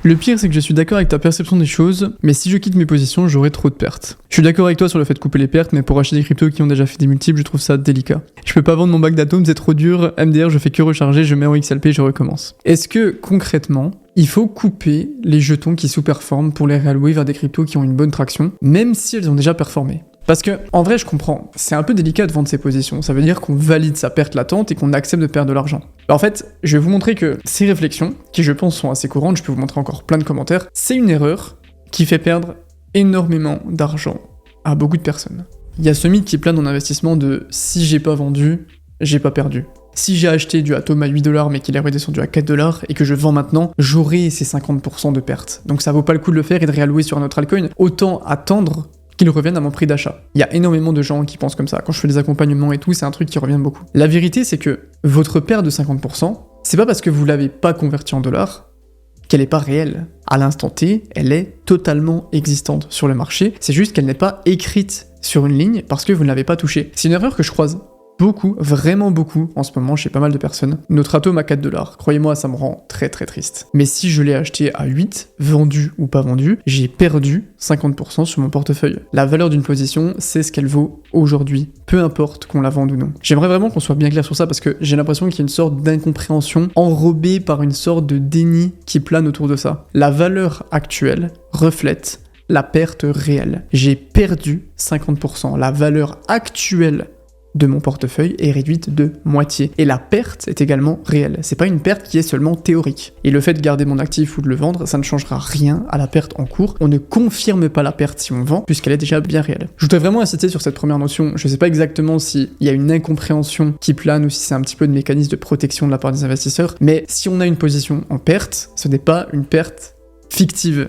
Le pire, c'est que je suis d'accord avec ta perception des choses, mais si je quitte mes positions, j'aurai trop de pertes. Je suis d'accord avec toi sur le fait de couper les pertes, mais pour acheter des cryptos qui ont déjà fait des multiples, je trouve ça délicat. Je peux pas vendre mon bac d'atomes, c'est trop dur, MDR, je fais que recharger, je mets en XLP, je recommence. Est-ce que, concrètement, il faut couper les jetons qui sous-performent pour les réallouer vers des cryptos qui ont une bonne traction, même si elles ont déjà performé? Parce que, en vrai, je comprends, c'est un peu délicat de vendre ses positions, ça veut dire qu'on valide sa perte latente et qu'on accepte de perdre de l'argent. En fait, je vais vous montrer que ces réflexions, qui je pense sont assez courantes, je peux vous montrer encore plein de commentaires, c'est une erreur qui fait perdre énormément d'argent à beaucoup de personnes. Il y a ce mythe qui plane en investissement de « si j'ai pas vendu, j'ai pas perdu ». Si j'ai acheté du Atom à 8$ mais qu'il est redescendu à 4$ et que je vends maintenant, j'aurai ces 50% de perte. Donc ça vaut pas le coup de le faire et de réallouer sur un autre altcoin, autant attendre qu'ils reviennent à mon prix d'achat. Il y a énormément de gens qui pensent comme ça. Quand je fais des accompagnements et tout, c'est un truc qui revient beaucoup. La vérité, c'est que votre perte de 50%, c'est pas parce que vous l'avez pas convertie en dollars qu'elle est pas réelle. À l'instant T, elle est totalement existante sur le marché, c'est juste qu'elle n'est pas écrite sur une ligne parce que vous ne l'avez pas touchée. C'est une erreur que je croise beaucoup, vraiment beaucoup, en ce moment chez pas mal de personnes. Notre Atom à 4$, croyez-moi, ça me rend très très triste. Mais si je l'ai acheté à 8, vendu ou pas vendu, j'ai perdu 50% sur mon portefeuille. La valeur d'une position, c'est ce qu'elle vaut aujourd'hui, peu importe qu'on la vende ou non. J'aimerais vraiment qu'on soit bien clair sur ça parce que j'ai l'impression qu'il y a une sorte d'incompréhension enrobée par une sorte de déni qui plane autour de ça. La valeur actuelle reflète la perte réelle. J'ai perdu 50%. La valeur actuelle de mon portefeuille est réduite de moitié. Et la perte est également réelle. C'est pas une perte qui est seulement théorique. Et le fait de garder mon actif ou de le vendre, ça ne changera rien à la perte en cours. On ne confirme pas la perte si on vend, puisqu'elle est déjà bien réelle. Je voudrais vraiment insister sur cette première notion. Je sais pas exactement s'il y a une incompréhension qui plane ou si c'est un petit peu de mécanisme de protection de la part des investisseurs, mais si on a une position en perte, ce n'est pas une perte fictive.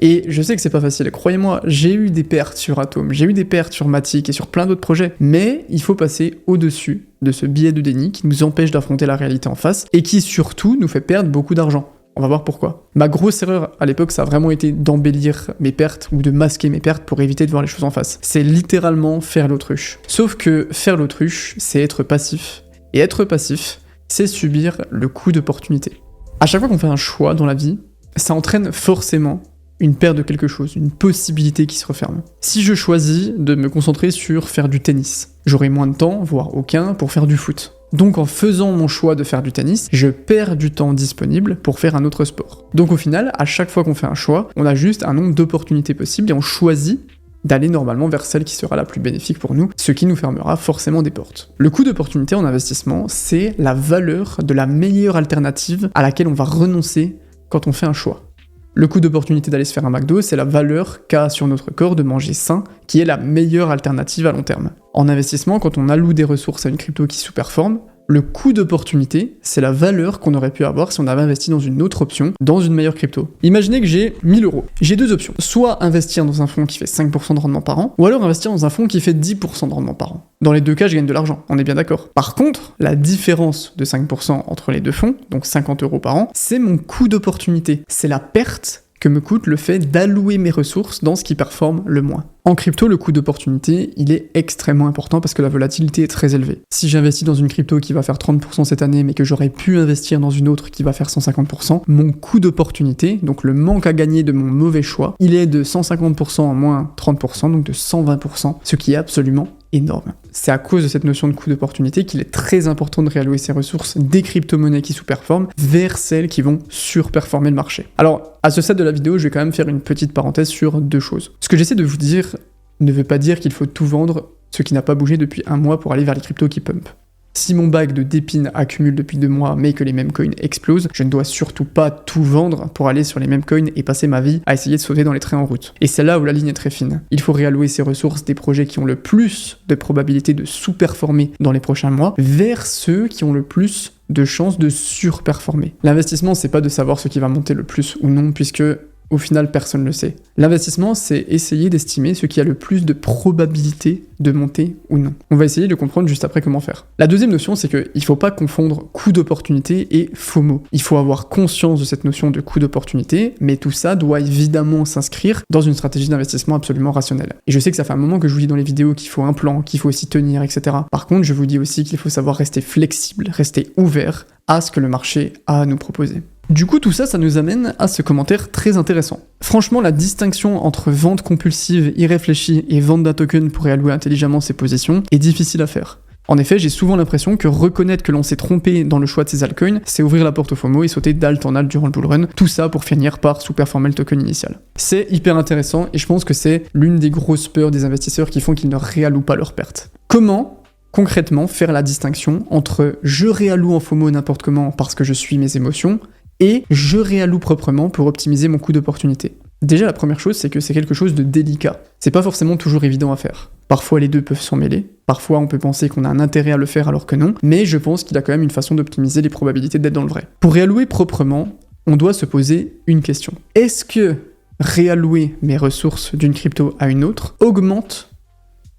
Et je sais que c'est pas facile, croyez-moi, j'ai eu des pertes sur Atom, j'ai eu des pertes sur Matic et sur plein d'autres projets, mais il faut passer au-dessus de ce biais de déni qui nous empêche d'affronter la réalité en face et qui surtout nous fait perdre beaucoup d'argent. On va voir pourquoi. Ma grosse erreur à l'époque, ça a vraiment été d'embellir mes pertes ou de masquer mes pertes pour éviter de voir les choses en face. C'est littéralement faire l'autruche. Sauf que faire l'autruche, c'est être passif. Et être passif, c'est subir le coup d'opportunité. À chaque fois qu'on fait un choix dans la vie, ça entraîne forcément une perte de quelque chose, une possibilité qui se referme. Si je choisis de me concentrer sur faire du tennis, j'aurai moins de temps, voire aucun, pour faire du foot. Donc en faisant mon choix de faire du tennis, je perds du temps disponible pour faire un autre sport. Donc au final, à chaque fois qu'on fait un choix, on a juste un nombre d'opportunités possibles et on choisit d'aller normalement vers celle qui sera la plus bénéfique pour nous, ce qui nous fermera forcément des portes. Le coût d'opportunité en investissement, c'est la valeur de la meilleure alternative à laquelle on va renoncer quand on fait un choix. Le coût d'opportunité d'aller se faire un McDo, c'est la valeur qu'a sur notre corps de manger sain, qui est la meilleure alternative à long terme. En investissement, quand on alloue des ressources à une crypto qui sous-performe, le coût d'opportunité, c'est la valeur qu'on aurait pu avoir si on avait investi dans une autre option, dans une meilleure crypto. Imaginez que j'ai 1000 €. J'ai deux options. Soit investir dans un fonds qui fait 5% de rendement par an, ou alors investir dans un fonds qui fait 10% de rendement par an. Dans les deux cas, je gagne de l'argent, on est bien d'accord. Par contre, la différence de 5% entre les deux fonds, donc 50 € par an, c'est mon coût d'opportunité. C'est la perte que me coûte le fait d'allouer mes ressources dans ce qui performe le moins. En crypto, le coût d'opportunité, il est extrêmement important parce que la volatilité est très élevée. Si j'investis dans une crypto qui va faire 30% cette année, mais que j'aurais pu investir dans une autre qui va faire 150%, mon coût d'opportunité, donc le manque à gagner de mon mauvais choix, il est de 150% en moins 30%, donc de 120%, ce qui est absolument énorme. C'est à cause de cette notion de coût d'opportunité qu'il est très important de réallouer ses ressources des crypto-monnaies qui sous-performent vers celles qui vont surperformer le marché. Alors, à ce stade de la vidéo, je vais quand même faire une petite parenthèse sur deux choses. Ce que j'essaie de vous dire ne veut pas dire qu'il faut tout vendre ce qui n'a pas bougé depuis un mois pour aller vers les cryptos qui pump. Si mon bac de d'épines accumule depuis 2 mois mais que les mêmes coins explosent, je ne dois surtout pas tout vendre pour aller sur les mêmes coins et passer ma vie à essayer de sauter dans les trains en route. Et c'est là où la ligne est très fine. Il faut réallouer ses ressources des projets qui ont le plus de probabilité de sous-performer dans les prochains mois vers ceux qui ont le plus de chances de surperformer. L'investissement, c'est pas de savoir ce qui va monter le plus ou non, puisque au final, personne ne le sait. L'investissement, c'est essayer d'estimer ce qui a le plus de probabilité de monter ou non. On va essayer de comprendre juste après comment faire. La deuxième notion, c'est qu'il ne faut pas confondre coût d'opportunité et FOMO. Il faut avoir conscience de cette notion de coût d'opportunité, mais tout ça doit évidemment s'inscrire dans une stratégie d'investissement absolument rationnelle. Et je sais que ça fait un moment que je vous dis dans les vidéos qu'il faut un plan, qu'il faut aussi tenir, etc. Par contre, je vous dis aussi qu'il faut savoir rester flexible, rester ouvert à ce que le marché a à nous proposer. Du coup, tout ça, ça nous amène à ce commentaire très intéressant. Franchement, la distinction entre vente compulsive, irréfléchie et vente d'un token pour réallouer intelligemment ses positions est difficile à faire. En effet, j'ai souvent l'impression que reconnaître que l'on s'est trompé dans le choix de ses altcoins, c'est ouvrir la porte au FOMO et sauter d'alt en alt durant le bullrun, tout ça pour finir par sous-performer le token initial. C'est hyper intéressant et je pense que c'est l'une des grosses peurs des investisseurs qui font qu'ils ne réallouent pas leurs pertes. Comment concrètement faire la distinction entre je réalloue en FOMO n'importe comment parce que je suis mes émotions et je réalloue proprement pour optimiser mon coût d'opportunité? Déjà, la première chose, c'est que c'est quelque chose de délicat. C'est pas forcément toujours évident à faire. Parfois, les deux peuvent s'en mêler. Parfois, on peut penser qu'on a un intérêt à le faire alors que non. Mais je pense qu'il y a quand même une façon d'optimiser les probabilités d'être dans le vrai. Pour réallouer proprement, on doit se poser une question. Est-ce que réallouer mes ressources d'une crypto à une autre augmente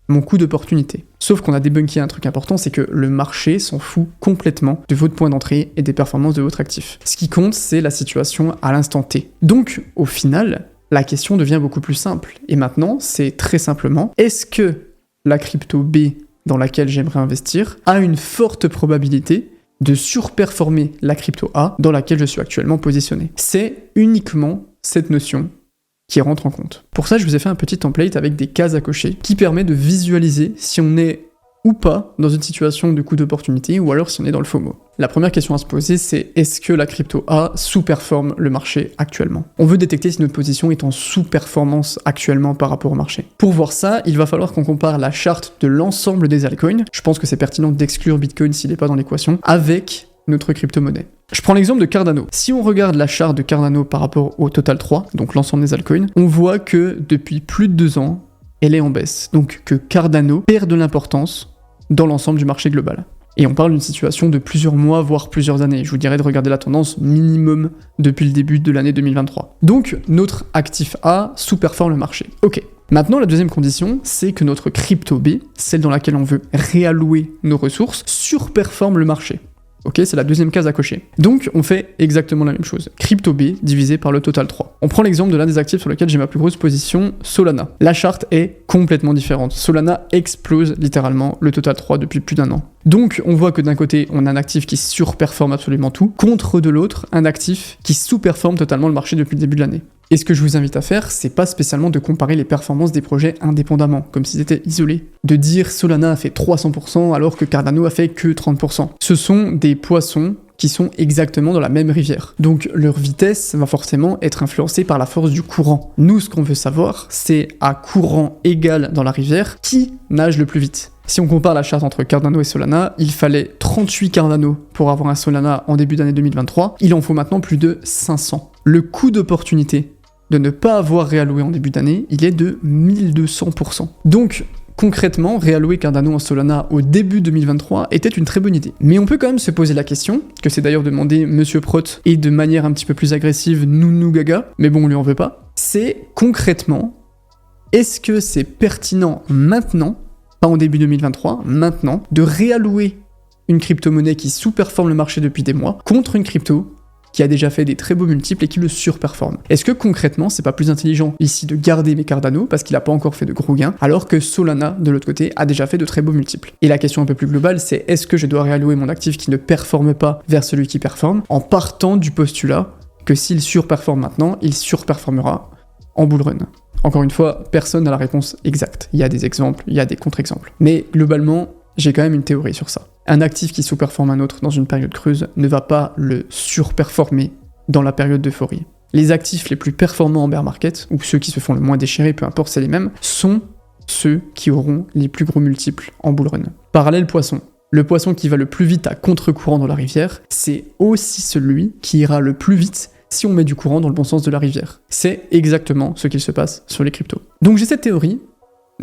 mon coût d'opportunité? Sauf qu'on a débunké un truc important, c'est que le marché s'en fout complètement de votre point d'entrée et des performances de votre actif. Ce qui compte, c'est la situation à l'instant T. Donc, au final, la question devient beaucoup plus simple. Et maintenant, c'est très simplement, est-ce que la crypto B dans laquelle j'aimerais investir a une forte probabilité de surperformer la crypto A dans laquelle je suis actuellement positionné? C'est uniquement cette notion qui rentre en compte. Pour ça, je vous ai fait un petit template avec des cases à cocher qui permet de visualiser si on est ou pas dans une situation de coût d'opportunité ou alors si on est dans le FOMO. La première question à se poser, c'est est-ce que la crypto A sous-performe le marché actuellement? On veut détecter si notre position est en sous-performance actuellement par rapport au marché. Pour voir ça, il va falloir qu'on compare la charte de l'ensemble des altcoins. Je pense que c'est pertinent d'exclure Bitcoin s'il n'est pas dans l'équation, avec notre crypto-monnaie. Je prends l'exemple de Cardano. Si on regarde la charte de Cardano par rapport au Total 3, donc l'ensemble des altcoins, on voit que depuis plus de 2 ans, elle est en baisse. Donc que Cardano perd de l'importance dans l'ensemble du marché global. Et on parle d'une situation de plusieurs mois, voire plusieurs années. Je vous dirais de regarder la tendance minimum depuis le début de l'année 2023. Donc notre actif A sous-performe le marché. Ok. Maintenant, la deuxième condition, c'est que notre crypto B, celle dans laquelle on veut réallouer nos ressources, surperforme le marché. Ok, c'est la deuxième case à cocher. Donc, on fait exactement la même chose. Crypto B divisé par le total 3. On prend l'exemple de l'un des actifs sur lequel j'ai ma plus grosse position, Solana. La charte est complètement différente. Solana explose littéralement le total 3 depuis plus d'1 an. Donc, on voit que d'un côté, on a un actif qui surperforme absolument tout, contre de l'autre, un actif qui sous-performe totalement le marché depuis le début de l'année. Et ce que je vous invite à faire, c'est pas spécialement de comparer les performances des projets indépendamment, comme s'ils étaient isolés. De dire Solana a fait 300% alors que Cardano a fait que 30%. Ce sont des poissons qui sont exactement dans la même rivière. Donc leur vitesse va forcément être influencée par la force du courant. Nous, ce qu'on veut savoir, c'est à courant égal dans la rivière, qui nage le plus vite. Si on compare la charte entre Cardano et Solana, il fallait 38 Cardano pour avoir un Solana en début d'année 2023, il en faut maintenant plus de 500. Le coût d'opportunité de ne pas avoir réalloué en début d'année, il est de 1200%. Donc, concrètement, réallouer Cardano en Solana au début 2023 était une très bonne idée. Mais on peut quand même se poser la question, que c'est d'ailleurs demandé Monsieur Prot, et de manière un petit peu plus agressive, Nounou Gaga, mais bon, on lui en veut pas, c'est concrètement, est-ce que c'est pertinent maintenant, pas en début 2023, maintenant, de réallouer une crypto-monnaie qui sous-performe le marché depuis des mois, contre une crypto qui a déjà fait des très beaux multiples et qui le surperforme. Est-ce que concrètement, c'est pas plus intelligent ici de garder mes Cardano parce qu'il a pas encore fait de gros gains, alors que Solana, de l'autre côté, a déjà fait de très beaux multiples? Et la question un peu plus globale, c'est est-ce que je dois réallouer mon actif qui ne performe pas vers celui qui performe, en partant du postulat que s'il surperforme maintenant, il surperformera en bull run? Encore une fois, personne n'a la réponse exacte. Il y a des exemples, il y a des contre-exemples. Mais globalement, j'ai quand même une théorie sur ça. Un actif qui sous-performe un autre dans une période creuse ne va pas le surperformer dans la période d'euphorie. Les actifs les plus performants en bear market, ou ceux qui se font le moins déchirer, peu importe c'est les mêmes, sont ceux qui auront les plus gros multiples en bull run. Parallèle poisson. Le poisson qui va le plus vite à contre-courant dans la rivière, c'est aussi celui qui ira le plus vite si on met du courant dans le bon sens de la rivière. C'est exactement ce qu'il se passe sur les cryptos. Donc j'ai cette théorie,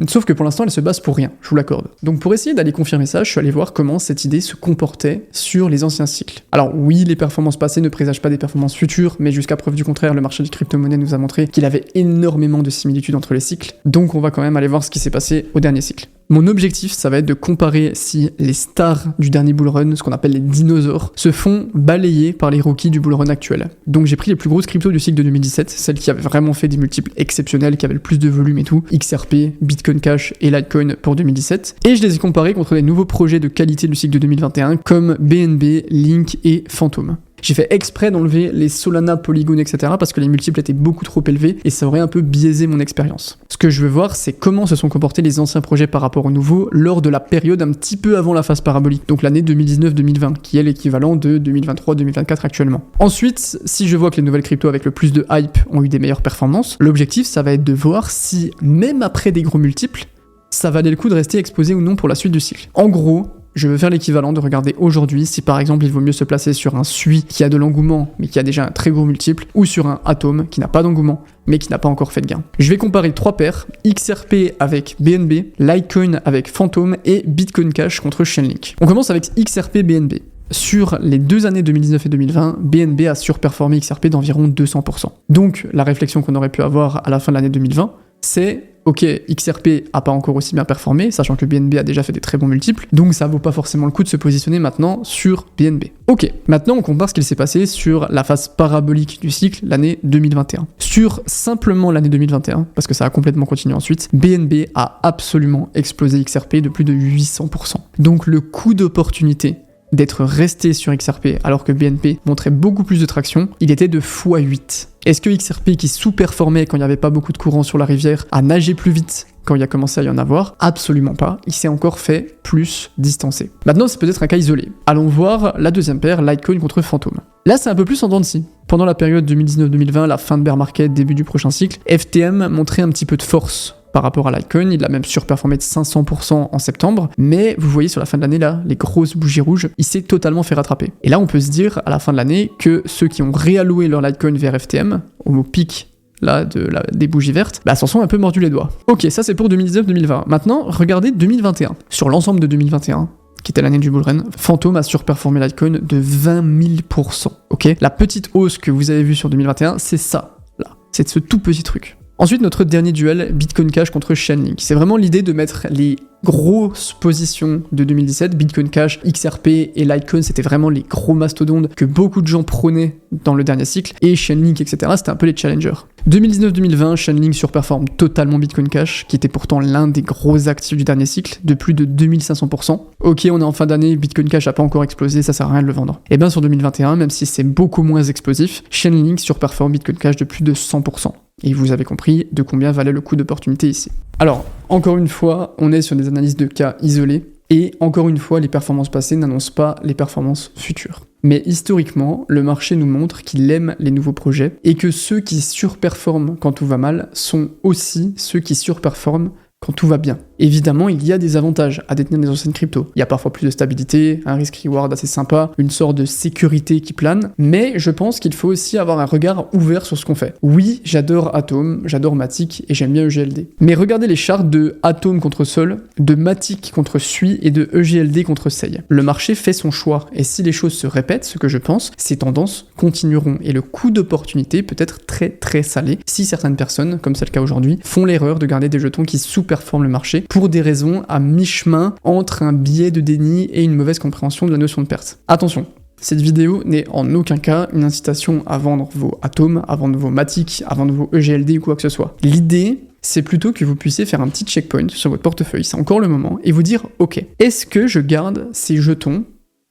sauf que pour l'instant, elle se base pour rien, je vous l'accorde. Donc pour essayer d'aller confirmer ça, je suis allé voir comment cette idée se comportait sur les anciens cycles. Alors oui, les performances passées ne présagent pas des performances futures, mais jusqu'à preuve du contraire, le marché des crypto-monnaies nous a montré qu'il avait énormément de similitudes entre les cycles, donc on va quand même aller voir ce qui s'est passé au dernier cycle. Mon objectif, ça va être de comparer si les stars du dernier bullrun, ce qu'on appelle les dinosaures, se font balayer par les rookies du bullrun actuel. Donc j'ai pris les plus grosses cryptos du cycle de 2017, celles qui avaient vraiment fait des multiples exceptionnels, qui avaient le plus de volume et tout, XRP, Bitcoin Cash et Litecoin pour 2017, et je les ai comparés contre les nouveaux projets de qualité du cycle de 2021, comme BNB, Link et Phantom. J'ai fait exprès d'enlever les Solana, Polygon, etc. parce que les multiples étaient beaucoup trop élevés et ça aurait un peu biaisé mon expérience. Ce que je veux voir, c'est comment se sont comportés les anciens projets par rapport aux nouveaux lors de la période un petit peu avant la phase parabolique, donc l'année 2019-2020, qui est l'équivalent de 2023-2024 actuellement. Ensuite, si je vois que les nouvelles cryptos avec le plus de hype ont eu des meilleures performances, l'objectif, ça va être de voir si, même après des gros multiples, ça valait le coup de rester exposé ou non pour la suite du cycle. En gros, je veux faire l'équivalent de regarder aujourd'hui si par exemple il vaut mieux se placer sur un SUI qui a de l'engouement mais qui a déjà un très gros multiple, ou sur un Atom qui n'a pas d'engouement mais qui n'a pas encore fait de gain. Je vais comparer 3 paires, XRP avec BNB, Litecoin avec Phantom et Bitcoin Cash contre Chainlink. On commence avec XRP BNB. Sur les 2 années 2019 et 2020, BNB a surperformé XRP d'environ 200%. Donc la réflexion qu'on aurait pu avoir à la fin de l'année 2020, c'est ok, XRP a pas encore aussi bien performé, sachant que BNB a déjà fait des très bons multiples, donc ça vaut pas forcément le coup de se positionner maintenant sur BNB. Ok, maintenant on compare ce qu'il s'est passé sur la phase parabolique du cycle, l'année 2021. Sur simplement l'année 2021, parce que ça a complètement continué ensuite, BNB a absolument explosé XRP de plus de 800%. Donc le coût d'opportunité d'être resté sur XRP alors que BNB montrait beaucoup plus de traction, il était de x8. Est-ce que XRP qui sous-performait quand il n'y avait pas beaucoup de courant sur la rivière a nagé plus vite quand il a commencé à y en avoir? Absolument pas, il s'est encore fait plus distancer. Maintenant c'est peut-être un cas isolé. Allons voir la deuxième paire, Litecoin contre Phantom. Là c'est un peu plus en dents de scie. Pendant la période 2019-2020, la fin de bear market, début du prochain cycle, FTM montrait un petit peu de force par rapport à Litecoin, il a même surperformé de 500% en septembre, mais vous voyez sur la fin de l'année là, les grosses bougies rouges, il s'est totalement fait rattraper. Et là on peut se dire à la fin de l'année que ceux qui ont réalloué leur Litecoin vers FTM, au pic là des bougies vertes, s'en sont un peu mordus les doigts. Ok, ça c'est pour 2019-2020. Maintenant, regardez 2021. Sur l'ensemble de 2021, qui était l'année du bullrun, Phantom a surperformé Litecoin de 20 000%. Ok, la petite hausse que vous avez vue sur 2021, c'est ça, là. C'est ce tout petit truc. Ensuite, notre dernier duel, Bitcoin Cash contre Chainlink. C'est vraiment l'idée de mettre les grosses positions de 2017, Bitcoin Cash, XRP et Litecoin, c'était vraiment les gros mastodontes que beaucoup de gens prônaient dans le dernier cycle, et Chainlink, etc., c'était un peu les challengers. 2019-2020, Chainlink surperforme totalement Bitcoin Cash, qui était pourtant l'un des gros actifs du dernier cycle, de plus de 2500%. Ok, on est en fin d'année, Bitcoin Cash a pas encore explosé, ça sert à rien de le vendre. Et bien sur 2021, même si c'est beaucoup moins explosif, Chainlink surperforme Bitcoin Cash de plus de 100%. Et vous avez compris de combien valait le coût d'opportunité ici. Alors, encore une fois, on est sur des analyses de cas isolés, et encore une fois, les performances passées n'annoncent pas les performances futures. Mais historiquement, le marché nous montre qu'il aime les nouveaux projets, et que ceux qui surperforment quand tout va mal sont aussi ceux qui surperforment quand tout va bien. Évidemment, il y a des avantages à détenir des anciennes cryptos. Il y a parfois plus de stabilité, un risk-reward assez sympa, une sorte de sécurité qui plane, mais je pense qu'il faut aussi avoir un regard ouvert sur ce qu'on fait. Oui, j'adore Atom, j'adore Matic et j'aime bien EGLD. Mais regardez les charts de Atom contre Sol, de Matic contre Sui et de EGLD contre Sei. Le marché fait son choix, et si les choses se répètent, ce que je pense, ces tendances continueront, et le coût d'opportunité peut être très très salé si certaines personnes, comme c'est le cas aujourd'hui, font l'erreur de garder des jetons qui sous-performent le marché pour des raisons à mi-chemin entre un biais de déni et une mauvaise compréhension de la notion de perte. Attention, cette vidéo n'est en aucun cas une incitation à vendre vos Atom, à vendre vos Matic, à vendre vos EGLD ou quoi que ce soit. L'idée, c'est plutôt que vous puissiez faire un petit checkpoint sur votre portefeuille, c'est encore le moment, et vous dire, ok, est-ce que je garde ces jetons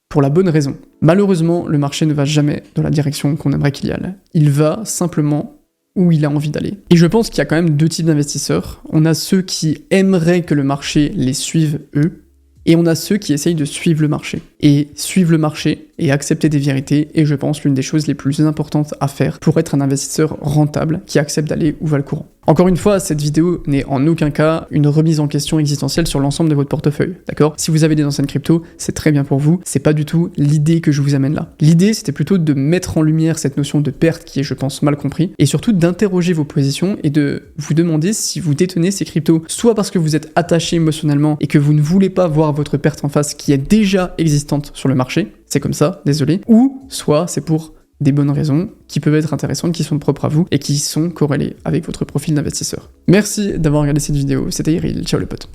pour la bonne raison? Malheureusement, le marché ne va jamais dans la direction qu'on aimerait qu'il y aille. Il va simplement où il a envie d'aller. Et je pense qu'il y a quand même deux types d'investisseurs. On a ceux qui aimeraient que le marché les suive eux, et on a ceux qui essayent de suivre le marché. Et suivre le marché et accepter des vérités est, je pense, l'une des choses les plus importantes à faire pour être un investisseur rentable qui accepte d'aller où va le courant. Encore une fois, cette vidéo n'est en aucun cas une remise en question existentielle sur l'ensemble de votre portefeuille, d'accord? Si vous avez des anciennes cryptos, c'est très bien pour vous, c'est pas du tout l'idée que je vous amène là. L'idée, c'était plutôt de mettre en lumière cette notion de perte qui est, je pense, mal compris, et surtout d'interroger vos positions et de vous demander si vous détenez ces cryptos, soit parce que vous êtes attaché émotionnellement et que vous ne voulez pas voir votre perte en face qui est déjà existante sur le marché, c'est comme ça, désolé, ou soit c'est pour des bonnes raisons qui peuvent être intéressantes, qui sont propres à vous et qui sont corrélées avec votre profil d'investisseur. Merci d'avoir regardé cette vidéo, c'était Iril, ciao les potes.